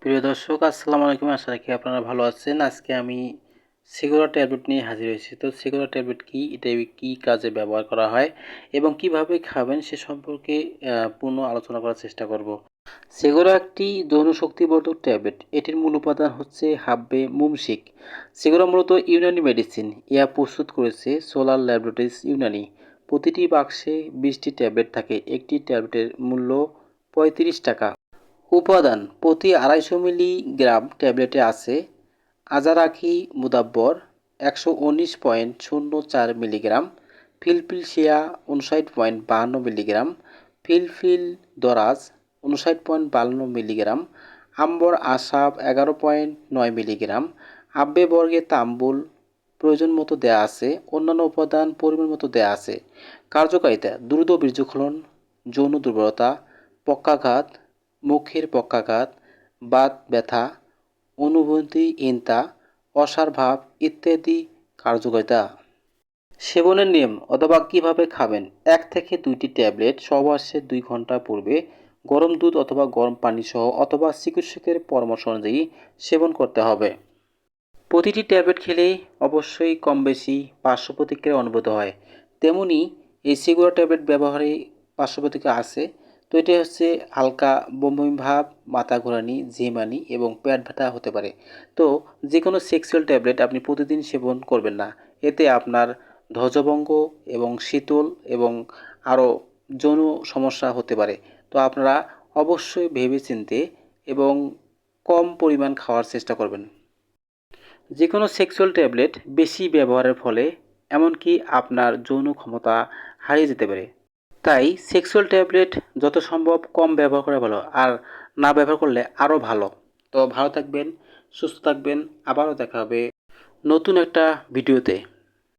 প্রিয় দর্শক, আসসালামু আলাইকুম। আশা রাখি আপনারা ভালো আছেন। আজকে আমি সিগুরা ট্যাবলেট নিয়ে হাজির হয়েছি। তো সিগুরা ট্যাবলেট কি, এটা কি কাজে ব্যবহার করা হয় এবং কিভাবে খাবেন সে সম্পর্কে পূর্ণ আলোচনা করার চেষ্টা করব। সিগুরা একটি যৌন শক্তিবর্ধক ট্যাবলেট। এটির মূল উপাদান হচ্ছে হাব্বে মুমসিক। সিগুরা মূলত ইউনানি মেডিসিন। ইহা প্রস্তুত করেছে সোলার ল্যাবরেটরিজ ইউনানি। প্রতিটি বাক্সে 20টি ট্যাবলেট থাকে। একটি ট্যাবলেটের মূল্য 35 টাকা। উপাদান: প্রতি 250 মিলিগ্রাম ট্যাবলেটে আছে আজারাকি মুদাব্বর 119.04 মিলিগ্রাম, ফিলফিলশিয়া 59.52 মিলিগ্রাম, ফিলফিলদরাজ 59.52 মিলিগ্রাম, আম্বর আসাব 11.9 মিলিগ্রাম, আব্বে বর্গে তাম্বুল প্রয়োজন মতো দেয়া আছে। অন্যান্য উপাদান পরিমাণ মতো দেয়া আছে। কার্যকারিতা: দ্রুত বীর্যস্খলন, যৌন দুর্বলতা, পক্ষাঘাত, মুখের পক্ষাঘাত, বাত ব্যথা, অনুভূতিহীনতা, অসাড়ভাব ইত্যাদি কার্যকারিতা। সেবনের নিয়ম অথবা কিভাবে খাবেন: 1 থেকে 2টি ট্যাবলেট সহবাসের 2 ঘন্টা পূর্বে গরম দুধ অথবা গরম পানি সহ অথবা চিকিৎসকের পরামর্শ অনুযায়ী সেবন করতে হবে। প্রতিটি ট্যাবলেট খেলে অবশ্যই কম বেশি পার্শ্ব প্রতিক্রিয়া অনুভূত হয়। তেমনি এই সিগুরা ট্যাবলেট ব্যবহারে পার্শ্ব প্রতিক্রিয়া আছে। তো এটি হচ্ছে হালকা বমি ভাব, মাথা ঘোরানি, ঝিমানি এবং পেট ব্যথা হতে পারে। তো যে কোনো সেক্সুয়াল ট্যাবলেট আপনি প্রতিদিন সেবন করবেন না। এতে আপনার ধ্বজভঙ্গ এবং শীতল এবং আরও যৌন সমস্যা হতে পারে। তো আপনারা অবশ্যই ভেবেচিন্তে এবং কম পরিমাণ খাওয়ার চেষ্টা করবেন। যে কোনো সেক্সুয়াল ট্যাবলেট বেশি ব্যবহারের ফলে এমনকি আপনার যৌন ক্ষমতা হারিয়ে যেতে পারে। তাই সেক্সুয়াল ট্যাবলেট যত সম্ভব কম ব্যবহার করা ভালো, আর না ব্যবহার করলে আরও ভালো। তো ভালো থাকবেন, সুস্থ থাকবেন। আবারও দেখা হবে নতুন একটা ভিডিওতে।